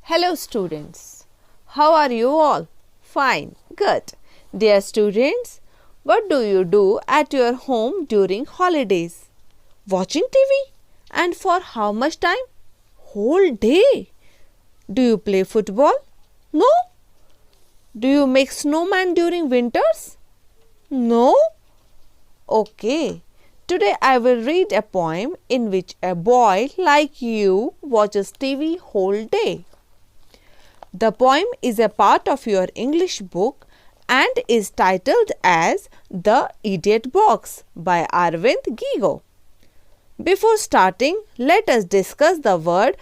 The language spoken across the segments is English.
Hello students, how are you all? Fine, good. Dear students, what do you do at your home during holidays? Watching TV? And for how much time? Whole day. Do you play football? No. Do you make snowman during winters? No. Okay. Today I will read a poem in which a boy like you watches TV whole day. The poem is a part of your English book and is titled as The Idiot Box by Arvind Gigo. Before starting, let us discuss the word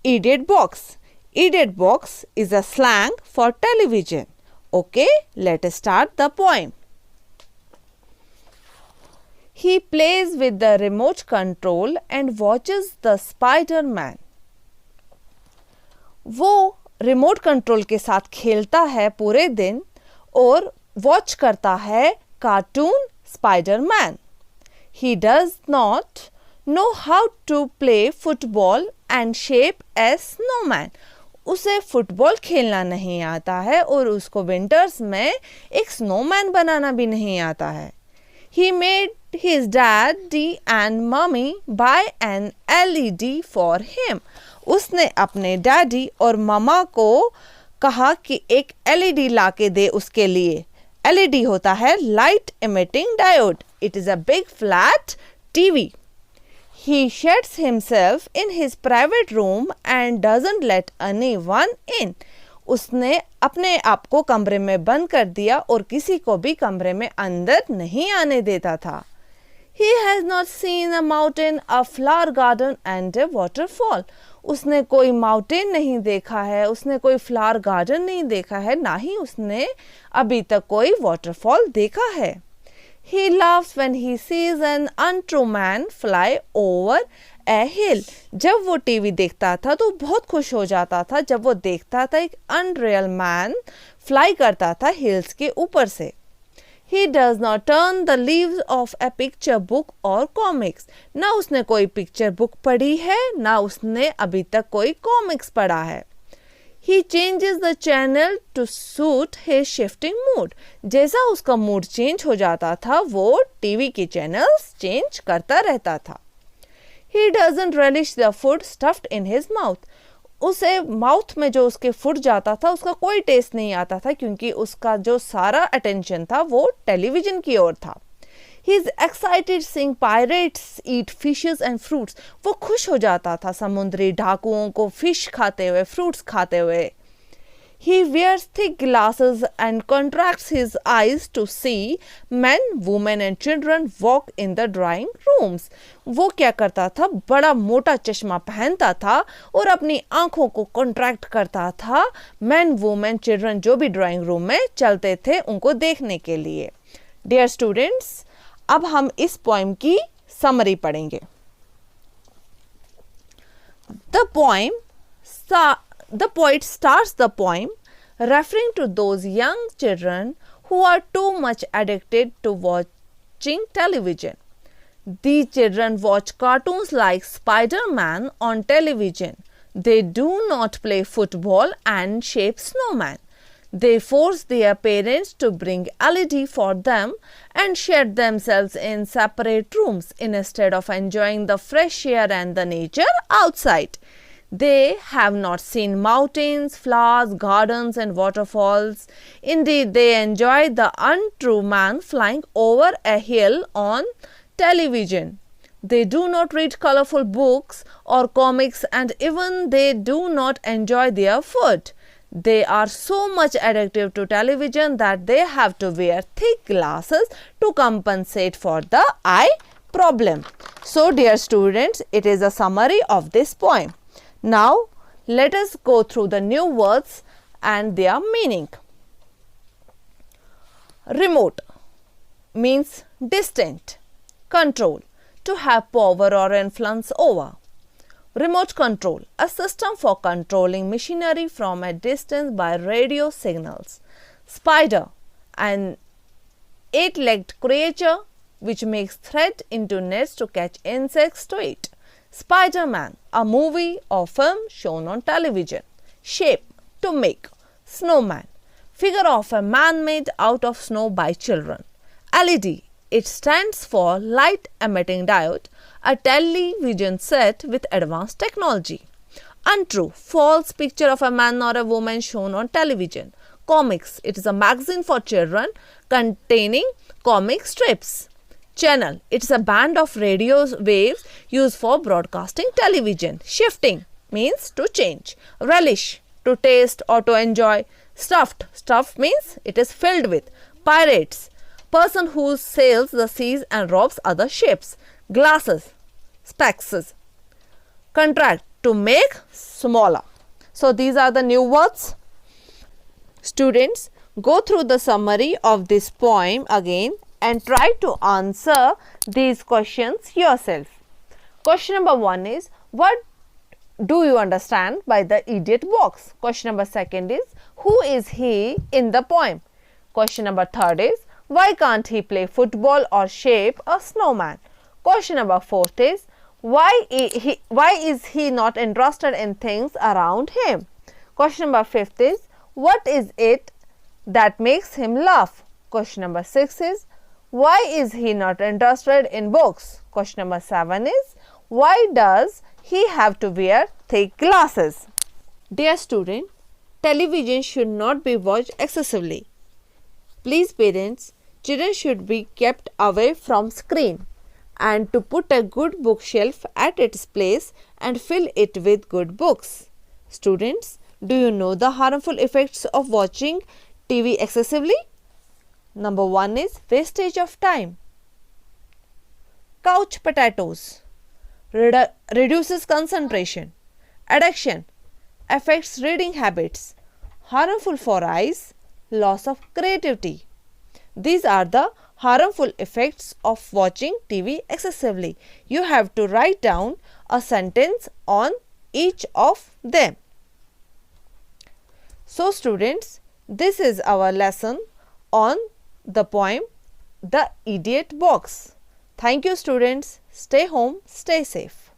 idiot box. Idiot box is a slang for television. Okay, let us start the poem. He plays with the remote control and watches the Spider-Man. वो remote control के साथ खेलता है पूरे दिन और watch करता है cartoon Spiderman. He does not know how to play football and shape a snowman. उसे फुटबॉल खेलना नहीं आता है और उसको विंटर्स में एक स्नोमैन बनाना भी नहीं आता है. He made his daddy and mummy buy an LED for him. उसने अपने डैडी और ममा को कहा कि एक LED लाके दे उसके लिए. LED होता है light emitting diode. It is a big flat TV. He shuts himself in his private room and doesn't let anyone in. उसने अपने आप को कमरे में बंद कर दिया और किसी को भी कमरे में अंदर नहीं आने देता था. He has not seen a mountain, a flower garden and a waterfall. उसने कोई माउंटेन नहीं देखा है, उसने कोई फ्लावर गार्डन नहीं देखा है, ना ही उसने अभी तक कोई वाटरफॉल देखा है. He laughs when he sees an untrue man fly over a hill. जब वो टीवी देखता था तो बहुत खुश हो जाता था जब वो देखता था एक अनरियल मैन फ्लाई करता था हिल्स के ऊपर से. He does not turn the leaves of a picture book or comics. ना उसने कोई पिक्चर बुक पढ़ी है, ना उसने अभी तक कोई कॉमिक्स पढ़ा है. He changes the channel to suit his shifting mood. जैसा उसका मूड चेंज हो जाता था वो टीवी के चैनल्स चेंज करता रहता था. He doesn't relish the food stuffed in his mouth. उसे माउथ में जो उसके फुट जाता था उसका कोई टेस्ट नहीं आता था क्योंकि उसका जो सारा अटेंशन था वो टेलीविजन की ओर था. He is excited seeing pirates eat fishes and fruits. वो खुश हो जाता था समुद्री डाकुओं को फिश खाते हुए, फ्रूट्स खाते हुए. He wears thick glasses and contracts his eyes to see men, women and children walk in the drawing rooms. वो क्या करता था, बड़ा मोटा चश्मा पहनता था और अपनी आंखों को कॉन्ट्रैक्ट करता था men, women, children जो भी ड्राइंग रूम में चलते थे उनको देखने के लिए. डियर स्टूडेंट्स, अब हम इस पोएम की समरी पढ़ेंगे. The poet starts the poem referring to those young children who are too much addicted to watching television. These children watch cartoons like Spider-Man on television. They do not play football and shape snowman. They force their parents to bring LED for them and shut themselves in separate rooms instead of enjoying the fresh air and the nature outside. They have not seen mountains, flowers, gardens and waterfalls. Indeed, they enjoy the untrue man flying over a hill on television. They do not read colorful books or comics and even they do not enjoy their food. They are so much addictive to television that they have to wear thick glasses to compensate for the eye problem. So, dear students, it is a summary of this poem. Now, let us go through the new words and their meaning. Remote means distant. Control, to have power or influence over. Remote control, a system for controlling machinery from a distance by radio signals. Spider, an 8-legged creature which makes thread into nets to catch insects to eat. Spider-Man, a movie or film shown on television. Shape, to make. Snowman, figure of a man made out of snow by children. LED, it stands for light emitting diode, a television set with advanced technology. Untrue, false picture of a man or a woman shown on television. Comics, it is a magazine for children containing comic strips. Channel, it is a band of radio waves used for broadcasting television. Shifting means to change. Relish, to taste or to enjoy. Stuffed, stuffed means it is filled with. Pirates, person who sails the seas and robs other ships. Glasses, specs. Contract, to make smaller. So these are the new words. Students, go through the summary of this poem again and try to answer these questions yourself. Question number 1 is, what do you understand by the idiot box? Question number 2 is, who is he in the poem? Question number 3 is, why can't he play football or shape a snowman? Question number 4 is, why is he not interested in things around him? Question number 5 is, what is it that makes him laugh? Question number 6 is, why is he not interested in books? Question number 7 is, why does he have to wear thick glasses? Dear student, television should not be watched excessively. Please parents, children should be kept away from screen and to put a good bookshelf at its place and fill it with good books. Students, do you know the harmful effects of watching TV excessively? Number 1 is wastage of time. Couch potatoes, reduces concentration. Addiction, affects reading habits. Harmful for eyes, loss of creativity. These are the harmful effects of watching TV excessively. You have to write down a sentence on each of them. So students, this is our lesson on the poem The Idiot Box. Thank you students. Stay home, stay safe.